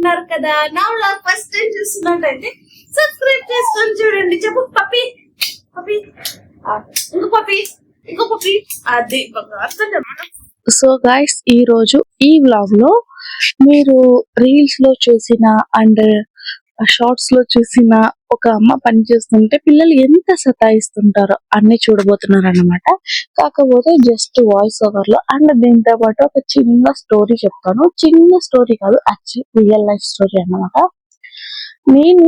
అనుకుంటున్నారు కదా. నా వ్లాగ్ ఫస్ట్ టైం చూస్తున్నట్టయితే సబ్స్క్రైబ్ చేసుకొని చూడండి. చెప్పు పప్పి పప్పి ఇంకో పప్పి అది సో గైస్, ఈ రోజు ఈ వ్లాగ్ లో మీరు రీల్స్ లో చూసిన అండ్ షార్ట్స్ లో చూసిన ఒక అమ్మ పని చేస్తుంటే పిల్లలు ఎంత సతాయిస్తుంటారో అన్ని చూడబోతున్నారు అన్నమాట. కాకపోతే జస్ట్ వాయిస్ ఓవర్ లో అండ్ దీంతో పాటు ఒక చిన్న స్టోరీ చెప్తాను. చిన్న స్టోరీ కాదు, యాక్చువల్లీ రియల్ లైఫ్ స్టోరీ అన్నమాట. నేను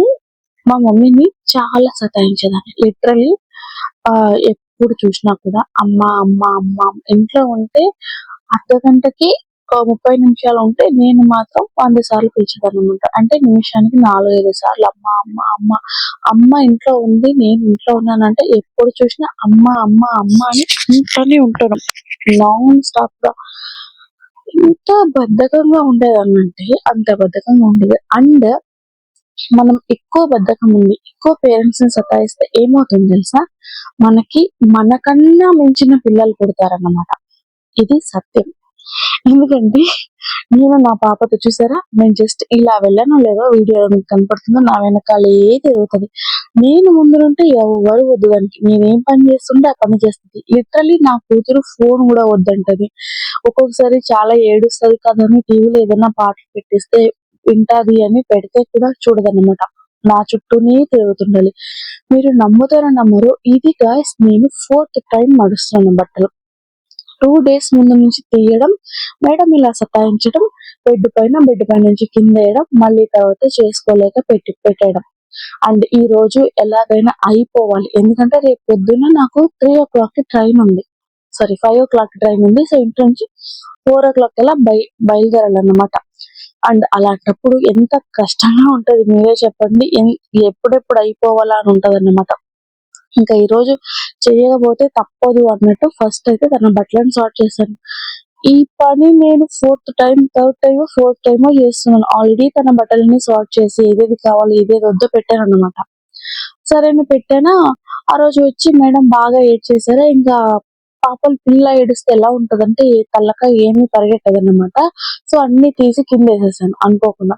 మా మమ్మీని చాలా సతాయించేదాన్ని. లిటరలీ ఎప్పుడు చూసినా కూడా అమ్మ అమ్మ అమ్మ ఇంట్లో ఉంటే అర్ధ గంటకి 30 నిమిషాలు ఉంటే నేను మాత్రం 100 సార్లు పిలిచేదాన్ని అనమాట. అంటే నిమిషానికి 4-5 సార్లు అమ్మ అమ్మ అమ్మ. అమ్మ ఇంట్లో ఉంది, నేను ఇంట్లో ఉన్నానంటే ఎప్పుడు చూసినా అమ్మ అమ్మ అమ్మ అని ఇంట్లోనే ఉంటాను నాన్ స్టాప్ గా. ఎంత బద్ధకంగా ఉండేదాన్నంటే అంత బద్ధకంగా ఉండేది. అండ్ మనం ఎక్కువ బద్ధకం ఉంది, ఎక్కువ పేరెంట్స్ ని సతాయిస్తే ఏమవుతుంది తెలుసా, మనకన్నా మించిన పిల్లలు పుడతారన్నమాట. ఇది సత్యం. ఎందుకంటే నేను నా పాపతో చూసారా, నేను జస్ట్ ఇలా వెళ్ళానో లేదో వీడియో మీకు కనపడుతుందో నా వెనకాలే తిరుగుతుంది. నేను ముందుంటే ఎవరు వద్దు దానికి. నేనేం పని చేస్తుంటే ఆ పని చేస్తుంది. లిటరలీ నా కూతురు ఫోన్ కూడా వద్దంటది. ఒక్కొక్కసారి చాలా ఏడుస్తుంది కదని టీవీలో ఏదైనా పాటలు పెట్టిస్తే వింటాది అని పెడితే కూడా చూడదన్నమాట. నా చుట్టూనే తిరుగుతుండాలి. మీరు నమ్ముతారో నమ్మరు, ఇది గాయస్ నేను 4th టైం నడుస్తున్నాను బట్టలు. 2 days ముందు నుంచి తీయడం, మేడం ఇలా సతాయించడం, బెడ్ పైన నుంచి కింద వేయడం, మళ్ళీ తర్వాత చేసుకోలేక పెట్టేయడం. అండ్ ఈ రోజు ఎలాగైనా అయిపోవాలి, ఎందుకంటే రేపు పొద్దున్న నాకు 3 o'clock కి ట్రైన్ ఉంది, 5 o'clock ట్రైన్ ఉంది. సో ఇంటి నుంచి 4 o'clock కల్లా బయలుదేరాలన్నమాట. అండ్ అలాంటప్పుడు ఎంత కష్టంగా ఉంటది మీరే చెప్పండి. ఎప్పుడెప్పుడు అయిపోవాలా అని ఉంటది అన్నమాట. ఇంకా ఈ రోజు చేయకపోతే తప్పదు అన్నట్టు ఫస్ట్ అయితే తన బట్టలను సార్ట్ చేశాను. ఈ పని నేను 4th time, 3rd time, 4th టైమో చేస్తున్నాను. ఆల్రెడీ తన బట్టలని సార్ట్ చేసి ఏదేది కావాలి ఏదేది వద్దో పెట్టాను అన్నమాట. సరే నేను పెట్టానా, ఆ రోజు వచ్చి మేడం బాగా ఏడ్చేసారా. ఇంకా పిల్ల ఏడిస్తే ఎలా ఉంటదంటే తల్లక ఏమీ పరిగెట్టదన్నమాట. సో అన్ని తీసి కింద వేసేసాను అనుకోకుండా.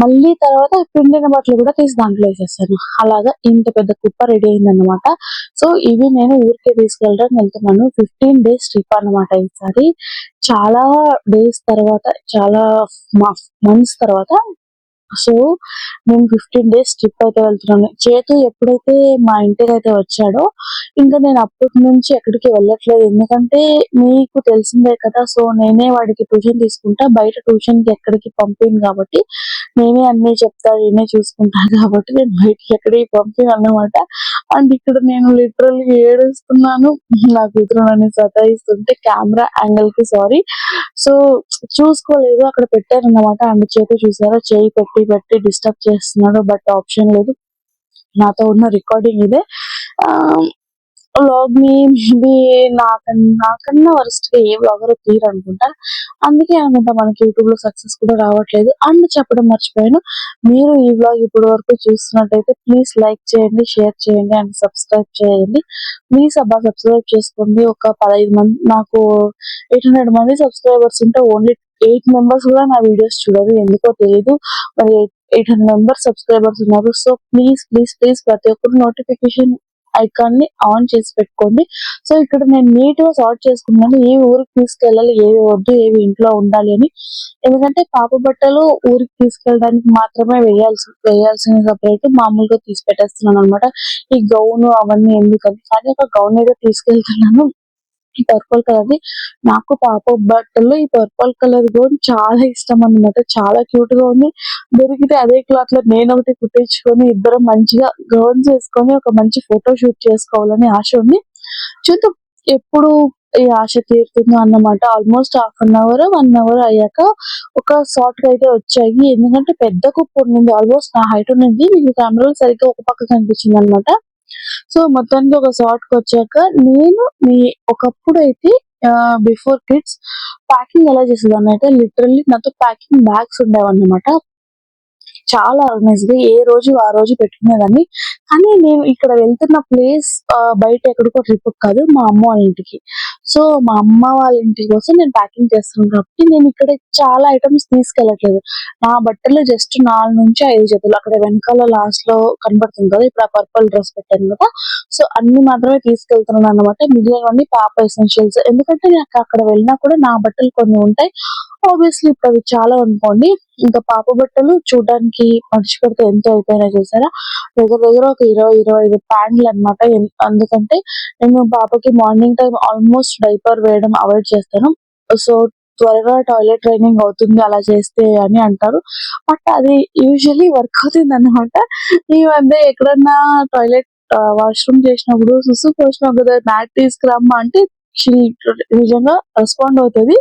మళ్ళీ తర్వాత పిండిన బట్టలు కూడా తీసి దాంట్లో వేసేసాను. అలాగా ఇంత పెద్ద కుప్ప రెడీ అయిందన్నమాట. సో ఇవి నేను ఊరికే తీసుకెళ్ళడానికి వెళ్తున్నాను. 15 days ట్రిప్ అన్నమాట ఈసారి. చాలా డేస్ తర్వాత, చాలా మంత్స్ తర్వాత సో నేను 15 days ట్రిప్ అయితే వెళ్తున్నాను. చేతు ఎప్పుడైతే మా ఇంటికి అయితే వచ్చాడో ఇంకా నేను అప్పటి నుంచి ఎక్కడికి వెళ్ళట్లేదు. ఎందుకంటే మీకు తెలిసిందే కదా, సో నేనే వాడికి ట్యూషన్ తీసుకుంటా. బయట ట్యూషన్ కి ఎక్కడికి పంపిను కాబట్టి, నేనే అన్ని చెప్తా, నేనే చూసుకుంటా కాబట్టి నేను బయటికి ఎక్కడికి పంపిను అన్నమాట. అండ్ ఇక్కడ నేను లిటరల్లీ ఏడుస్తున్నాను. నా కూతురు నన్ను సతాయిస్తుంటే కెమెరా యాంగిల్ కి సారీ, సో చూసుకోలేదు, అక్కడ పెట్టారన్నమాట. అండ్ చేతు చూసారా, చేయి పెట్టి డిస్టర్బ్ చేస్తున్నాడు, బట్ ఆప్షన్ లేదు. నాతో ఉన్న రికార్డింగ్ ఇదే. వ్లాగ్ ని మేబీ నాకన్నా వరస్ట్ గా ఏ వ్లాగర్ తీరు అనుకుంటా. అందుకే అనుకుంటా మనకి యూట్యూబ్ లో సక్సెస్ కూడా రావట్లేదు. అండ్ చెప్పడం మర్చిపోయాను, మీరు ఈ వ్లాగ్ ఇప్పటి వరకు చూస్తున్నట్టయితే ప్లీజ్ లైక్ చేయండి, షేర్ చేయండి అండ్ సబ్స్క్రైబ్ చేయండి. ప్లీజ్ సబ్స్క్రైబ్ చేసుకోండి. ఒక 15 మంది, నాకు 800 మంది సబ్స్క్రైబర్స్ ఉంటే ఓన్లీ 8 members కూడా నా వీడియోస్ చూడరు, ఎందుకో తెలీదు. మరి 800 members సబ్స్క్రైబర్స్ ఉన్నారు. సో ప్లీజ్ ప్లీజ్ ప్లీజ్ ప్రతి ఒక్కరు నోటిఫికేషన్ ఐకాన్ ని ఆన్ చేసి పెట్టుకోండి. సో ఇక్కడ నేను నీట్ గా సార్ట్ చేసుకున్నాను, ఏ ఊరికి తీసుకెళ్ళాలి, ఏవి వద్దు, ఏవి ఇంట్లో ఉండాలి అని. ఎందుకంటే పాప బట్టలు ఊరికి తీసుకెళ్ళడానికి మాత్రమే వేయాల్సిన సపరేట్ మామూలుగా తీసి పెట్టేస్తున్నాను అనమాట. ఈ గౌన్ అవన్నీ ఎందుకని, కానీ ఒక గౌన్ అయితే తీసుకెళ్తున్నాను. ఈ పర్పుల్ కలర్, నాకు పాప బట్టల్లో ఈ పర్పుల్ కలర్ గౌన్ చాలా ఇష్టం అన్నమాట. చాలా క్యూట్ గా ఉంది. దొరికితే అదే క్లాత్ లో నేను ఒకటి కుట్టించుకొని ఇద్దరం మంచిగా గౌన్స్ వేసుకొని ఒక మంచి ఫోటో షూట్ చేసుకోవాలని ఆశ ఉంది. చూద్దాం ఎప్పుడు ఈ ఆశ తీరుతుందో అన్నమాట. ఆల్మోస్ట్ 1 hour అయ్యాక ఒక షార్ట్ అయితే వచ్చాయి. ఎందుకంటే పెద్ద కుప్ప ఉండింది, ఆల్మోస్ట్ నా హైట్ ఉండింది. మీకు కెమెరాలో సరిగ్గా ఒక పక్క కనిపించింది అనమాట. సో మొత్తానికి ఒక షార్ట్ కి వచ్చాక నేను ఒకప్పుడు అయితే బిఫోర్ కిడ్స్ ప్యాకింగ్ ఎలా చేసేదాన్ని అయితే లిటరల్లీ నాతో ప్యాకింగ్ బ్యాగ్స్ ఉండేవన్నమాట. చాలా ఆర్గనైజ్ గా ఏ రోజు ఆ రోజు పెట్టుకునేదాన్ని. కానీ నేను ఇక్కడ వెళ్తున్న ప్లేస్ బయట ఎక్కడికో ట్రిప్ కాదు, మా అమ్మ వాళ్ళ ఇంటికి. సో మా అమ్మ వాళ్ళ ఇంటి కోసం నేను ప్యాకింగ్ చేస్తున్నాను కాబట్టి నేను ఇక్కడ చాలా ఐటమ్స్ తీసుకెళ్ళట్లేదు. నా బట్టలు జస్ట్ 4-5 జతలు అక్కడ వెనకాల లాస్ట్ లో కనబడుతుంది కదా, ఇప్పుడు ఆ పర్పల్ డ్రెస్ పెట్టాను కదా, సో అన్ని మాత్రమే తీసుకెళ్తున్నాను అనమాట. మిగిలినవన్నీ పాప ఎసెన్షియల్స్. ఎందుకంటే నాకు అక్కడ వెళ్ళినా కూడా నా బట్టలు కొన్ని ఉంటాయి. ఆబ్వియస్లీ ఇప్పుడు అవి చాలా అనుకోండి. ఇంకా పాప బట్టలు చూడడానికి మడిచి పెడితే ఎంత అయిపోయినాయి చూసారా, దగ్గర దగ్గర ఒక 20-25 ప్యాంట్లు అనమాట. ఎందుకంటే నేను పాపకి మార్నింగ్ టైం ఆల్మోస్ట్ డైపర్ వేయడం అవాయిడ్ చేస్తాను. సో త్వరగా టాయిలెట్ ట్రైనింగ్ అవుతుంది అలా చేస్తే అని అంటారు. బట్ అది యూజువల్లీ వర్క్ అవుతుంది అనమాట. ఈ మధ్య ఎక్కడన్నా టాయిలెట్ వాష్రూమ్ చేసినప్పుడు సుసు పోసినావు కదా మ్యాట్ తీసుకురమ్మా అంటే షీ నిజంగా రెస్పాండ్ అవుతుంది.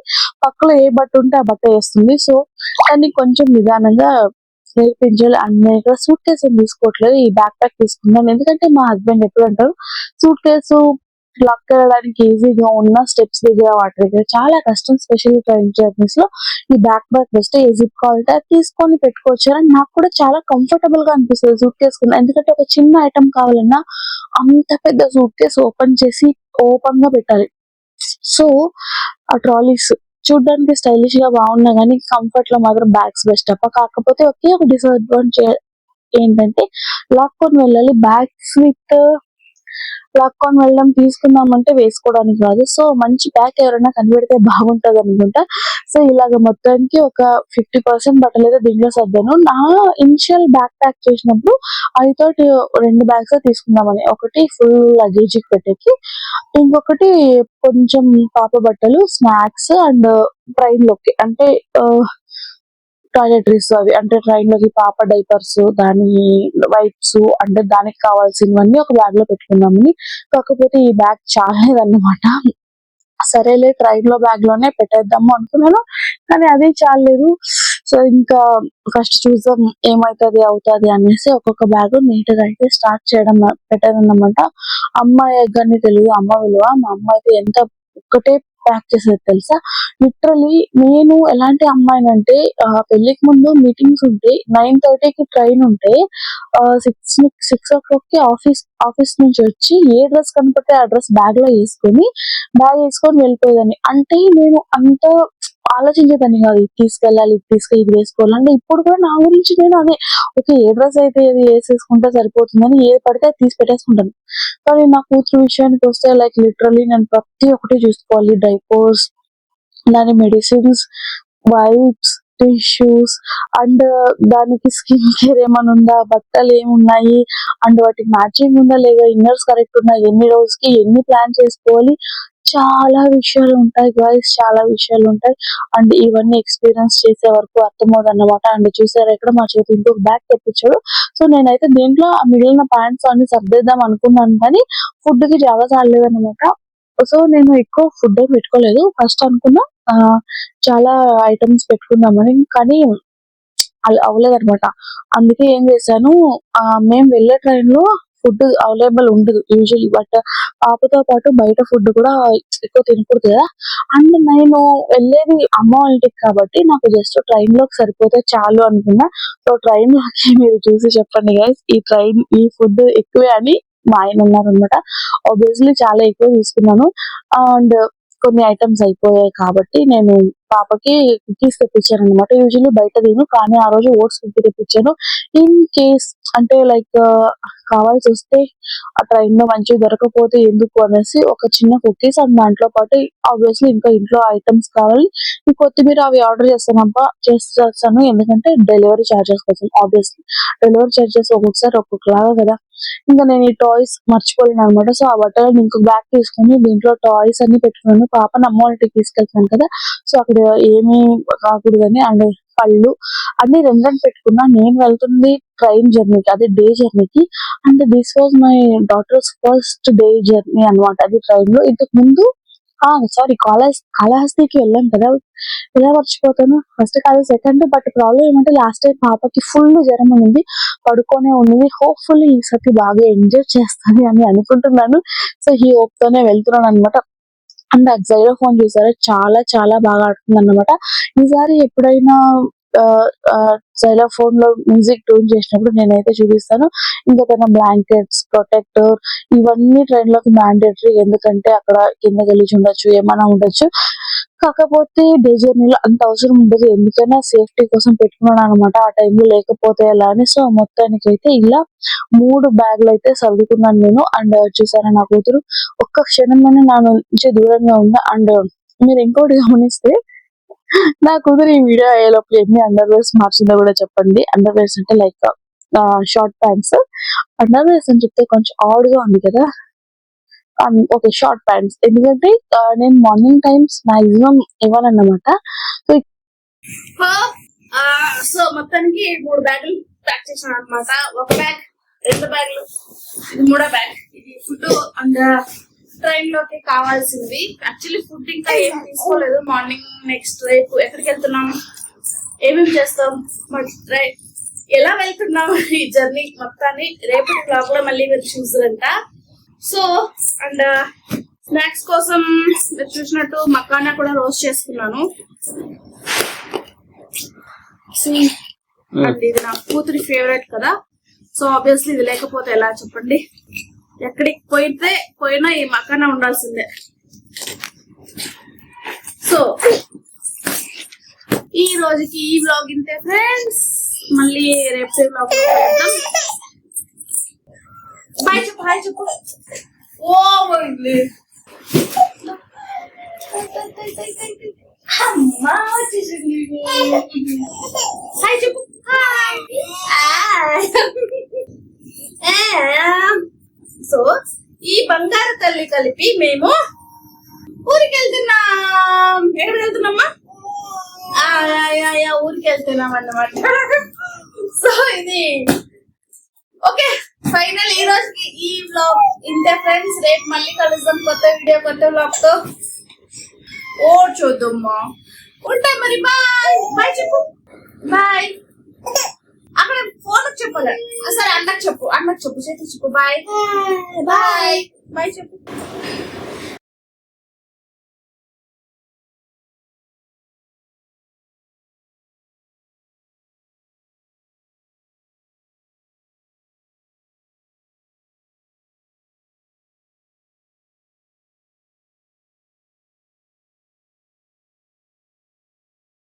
పక్కలో ఏ బట్ట ఉంటే ఆ బట్ట వేస్తుంది. సో దాన్ని కొంచెం నిదానంగా నేర్పించాలి. అండ్ నేను ఇక్కడ సూట్ కేసు ఏం తీసుకోవట్లేదు, ఈ బ్యాక్ ప్యాక్ తీసుకున్నాను. ఎందుకంటే మా హస్బెండ్ ఎప్పుడు అంటారు సూట్ కేసు లాక్ వెళ్ళడానికి ఈజీగా ఉన్న స్టెప్స్ దగ్గర వాటి దగ్గర చాలా కష్టం, స్పెషల్లీ ట్రైన్ జర్నీస్ లో ఈ బ్యాక్ ప్యాక్ బెస్ట్. ఏ జిప్ కావాలంటే అది తీసుకొని పెట్టుకోవచ్చు. అని నాకు కూడా చాలా కంఫర్టబుల్ గా అనిపిస్తుంది సూట్ కేసు కింద. ఎందుకంటే ఒక చిన్న ఐటమ్ కావాలన్నా అంత పెద్ద సూట్ కేసు ఓపెన్ చేసి ఓపెన్ గా పెట్టాలి. సో ఆ ట్రాలీస్ చూడడానికి స్టైలిష్ గా బాగున్నా కానీ కంఫర్ట్ లో మాత్రం బ్యాగ్స్ బెస్ట్ అప్ప. కాకపోతే ఒకే ఒక డిసడ్వాంటేజ్ ఏంటంటే లాక్కొని వెళ్ళాలి. బ్యాగ్స్ విత్ లాక్కొని వెళ్ళడం తీసుకుందామంటే వేసుకోవడానికి కాదు. సో మంచి బ్యాగ్ ఎవరైనా కనిపెడితే బాగుంటది అనుకుంటా. సో ఇలాగ మొత్తానికి ఒక 50% బట్టలు అయితే దీంట్లో సర్దాను. నా ఇనిషియల్ బ్యాగ్ ప్యాక్ చేసినప్పుడు ఐ థాట్ 2 బ్యాగ్స్ తీసుకుందామని. ఒకటి ఫుల్ లగేజ్ పెట్టేకి, ఇంకొకటి కొంచెం పాప బట్టలు, స్నాక్స్ అండ్ ట్రైన్ లోకి అంటే టాయిలెటరీస్ అవి అంటే ట్రైన్ లోకి పాప డైపర్స్, దాని వైప్స్ అంటే దానికి కావాల్సినవన్నీ ఒక బ్యాగ్ లో పెట్టుకుందామని. కాకపోతే ఈ బ్యాగ్ చాలేదన్నమాట. సరేలే ట్రైన్ లో బ్యాగ్ లోనే పెట్టేద్దాము అనుకున్నాను, కానీ అది చాలేదు. సో ఇంకా ఫస్ట్ చూద్దాం ఏమైతుంది అవుతుంది అనేసి ఒక్కొక్క బ్యాగ్ నీట్ గా అయితే స్టార్ట్ చేయడం పెట్టేదన్నమాట. అమ్మాయి కానీ తెలియదు అమ్మ విలువ. మా అమ్మ అయితే ఎంత ఒక్కటే ప్యాక్ చేసేది తెలుసా. లిటరలీ నేను ఎలాంటి అమ్మాయినంటే పెళ్లికి ముందు మీటింగ్స్ ఉంటే 9:30కి ట్రైన్ ఉంటే 6 o'clock కి ఆఫీస్ నుంచి వచ్చి ఏ డ్రెస్ కనపడితే ఆ డ్రెస్ బ్యాగ్ వేసుకొని వెళ్ళిపోయేదాన్ని. అంటే నేను అంత ఆలోచించేదాన్ని కాదు, ఇది తీసుకెళ్ళాలి, ఇది వేసుకోవాలి అంటే. ఇప్పుడు కూడా నా గురించి నేను అదే ఓకే ఏ డ్రెస్ అయితే ఏది వేసేసుకుంటే సరిపోతుందని ఏది పడితే అది తీసి పెట్టేసుకుంటాను. కానీ నా కూతురు విషయానికి వస్తే లైక్ లిటరలీ నేను ప్రతి ఒక్కటి చూసుకోవాలి. డైపర్స్, దాని మెడిసిన్స్, వైప్స్, టిష్యూస్ అండ్ దానికి స్కిన్ కేర్ ఏమైనా ఉందా, బట్టలు ఏమున్నాయి అండ్ వాటికి మ్యాచింగ్ ఉందా లేదా, ఇన్నర్స్ కరెక్ట్ ఉన్నాయి, ఎన్ని రోజుకి ఎన్ని ప్లాన్ చేసుకోవాలి, చాలా విషయాలు ఉంటాయి గైస్, చాలా విషయాలు ఉంటాయి. అండ్ ఇవన్నీ ఎక్స్పీరియన్స్ చేసే వరకు అర్థమవుతుంది అన్నమాట. అండ్ చూసారా ఇక్కడ మా చేతి ఇంకొక బ్యాగ్ తెప్పించాడు. సో నేనైతే దీంట్లో ఆ మిగిలిన ప్యాంట్స్ అన్ని సర్దేద్దాం అనుకున్నాను, కానీ ఫుడ్ కి జాగా చాలేదన్నమాట. సో నేను ఎక్కువ ఫుడ్ ఏం పెట్టుకోలేదు. ఫస్ట్ అనుకున్నా చాలా ఐటమ్స్ పెట్టుకుందామని, కానీ అలా అవ్వలేదన్నమాట. అందుకే ఏం చేశాను, మేము వెళ్ళే ట్రైన్ లో ఫుడ్ అవైలబుల్ ఉండదు యూజువల్లీ. బట్ పాపతో పాటు బయట ఫుడ్ కూడా ఎక్కువ తినకూడదు కదా. అండ్ నేను వెళ్ళేది అమ్మ వాళ్ళ ఇంటికి కాబట్టి నాకు జస్ట్ ట్రైన్ లోకి సరిపోతే చాలు అనుకున్నా. సో ట్రైన్ లోకి మీరు చూసి చెప్పండి గైస్, ఈ ఫుడ్ ఎక్కువే అని మా ఆయన అన్నారనమాట. ఆబ్వియస్లీ చాలా ఎక్కువ తీసుకున్నాను. అండ్ కొన్ని ఐటమ్స్ అయిపోయాయి కాబట్టి నేను పాపకి కుకీస్ తెప్పించాను అనమాట. యూజువల్లీ బయట తిను, కానీ ఆ రోజు ఓట్స్ కుకీ తెప్పించాను. ఇన్ కేస్ అంటే లైక్ కావాల్సి వస్తే ఆ ట్రైన్ లో మంచిగా దొరకపోతే ఎందుకు అనేసి ఒక చిన్న కుకీస్ అండ్ దాంట్లో పాటు ఆబ్వియస్లీ ఇంకా ఇంట్లో ఐటమ్స్ కావాలి. ఈ కొత్తిమీర అవి ఆర్డర్ చేస్తాను ఎందుకంటే డెలివరీ చార్జెస్ కోసం. ఆబ్వియస్లీ డెలివరీ చార్జెస్ ఒక్కొక్కసారి ఒక్కొక్కలాగా కదా. ఇంకా నేను ఈ టాయ్స్ మర్చిపోలేను అనమాట. సో ఆ బట్టలు ఇంకొక బ్యాగ్ తీసుకుని దీంట్లో టాయ్స్ అన్ని పెట్టుకున్నాను. పాపని అమ్మ వాళ్ళ ఇంటికి తీసుకెళ్తాను కదా, సో అక్కడ ఏమీ కాకూడదని అండ్ పళ్ళు అన్ని రెండు పెట్టుకున్నా. నేను వెళ్తుంది ట్రైన్ జర్నీకి, అది డే జర్నీకి. And this was my daughter's first day journey అనమాట. అది ట్రైన్ లో. ఇంతకు ముందు సారీ కాళహస్తికి వెళ్ళాం కదా, ఎలా మర్చిపోతాను. ఫస్ట్ కాదు సెకండ్. బట్ ప్రాబ్లం ఏమంటే లాస్ట్ టైం పాపకి ఫుల్ జ్వరం ఉంది, పడుకోనే ఉంది. హోప్ఫుల్లీ ఈసారి బాగా ఎంజాయ్ చేస్తాను అని అనుకుంటున్నాను. సో ఈ హోప్ తోనే వెళ్తున్నాను అనమాట. అండ్ జైలోఫోన్ చూసారా, చాలా చాలా బాగా ఆడుతుంది అనమాట. ఈసారి ఎప్పుడైనా ఫోన్ లో మ్యూజిక్ ట్యూన్ చేసినప్పుడు నేనైతే చూపిస్తాను. ఇంకా తన బ్లాంకెట్స్, ప్రొటెక్టర్ ఇవన్నీ ట్రైన్ లోకి మ్యాండేటరీ. ఎందుకంటే అక్కడ కింద గలీజ్ ఉండొచ్చు, ఏమైనా ఉండొచ్చు. కాకపోతే డే జర్నీలో అంత అవసరం ఉండదు. ఎందుకైనా సేఫ్టీ కోసం పెట్టుకున్నాను అనమాట. ఆ టైంలో లేకపోతే ఎలా అని. సో మొత్తానికైతే ఇలా 3 బ్యాగులు అయితే సర్దుకున్నాను నేను. అండ్ చూసారా నా కూతురు ఒక్క క్షణమైనా నా నుంచి దూరంగా ఉందా. అండ్ మీరు ఇంకోటి గమనిస్తే నా కూతురు ఈ వీడియో అయ్యేలోపు ఎన్ని అండర్ వేర్స్ మార్చిందో కూడా చెప్పండి. అండర్ వేర్స్ అంటే like short pants. Underwears అని చెప్తే కొంచెం ఆడ్ గా ఉంది కదా. Okay, short pants. ఎందుకంటే నేను మార్నింగ్ టైమ్స్ మాక్సిమం ఇవ్వనన్నమాట. సో సో మొత్తానికి 3 బ్యాగులు ప్యాక్ చేశాను అనమాట. ఒక బ్యాగ్, 2 బ్యాగులు, ఇది 3వ బ్యాగ్. ఇది ఫుడ్ అండ్ ట్రైన్ లోకి కావాల్సింది. యాక్చువల్లీ ఫుడ్ ఇంకా ఏం తీసుకోలేదు. మార్నింగ్ నెక్స్ట్ రేపు ఎక్కడికి వెళ్తున్నాం, ఏమేమి చేస్తాం, ఎలా వెళ్తున్నాం ఈ జర్నీ మొత్తాన్ని రేపటి బ్లాగ్ లో మళ్ళీ మీరు చూసారంట. సో అండ్ స్నాక్స్ కోసం మీరు చూసినట్టు మకానా కూడా రోస్ట్ చేసుకున్నాను. అండ్ ఇది నా కూతురి ఫేవరెట్ కదా. సో ఆబ్వియస్లీ ఇది లేకపోతే ఎలా చెప్పండి. ఎక్కడికి పోయినా ఈ మకానా ఉండాల్సిందే. సో ఈ రోజుకి ఈ వ్లాగ్ ఇంతే ఫ్రెండ్స్. మళ్ళీ రేపు వ్లాగ్ చేద్దాం. బాయ్ చెప్పు, హాయ్ చెప్పు. ఓ అమ్మా వచ్చేసింది. హాయ్ చెప్పు. సో ఈ బంగారు తల్లి కలిపి మేము ఊరికి వెళ్తున్నాం. ఎక్కడికి వెళ్తున్నామ్మా? ఊరికి వెళ్తున్నాం అన్నమాట. సో ఇది ఓకే ఫైనల్ ఈ రోజుకి ఈ వ్లాగ్ ఇంతే ఫ్రెండ్స్. రేపు మళ్ళీ కలుద్దాం కొత్త వీడియో, కొత్త వ్లాగ్ తో. ఓ చూద్దామ్మా. ఉంటాయి మరి. బాయ్ బాయ్ చెప్పు. బాయ్. అక్కడ ఫోన్ చెప్పాలి. సరే అన్నకు చెప్పు, చేతి చెప్పు. బాయ్ బాయ్ బాయ్ చెప్పు.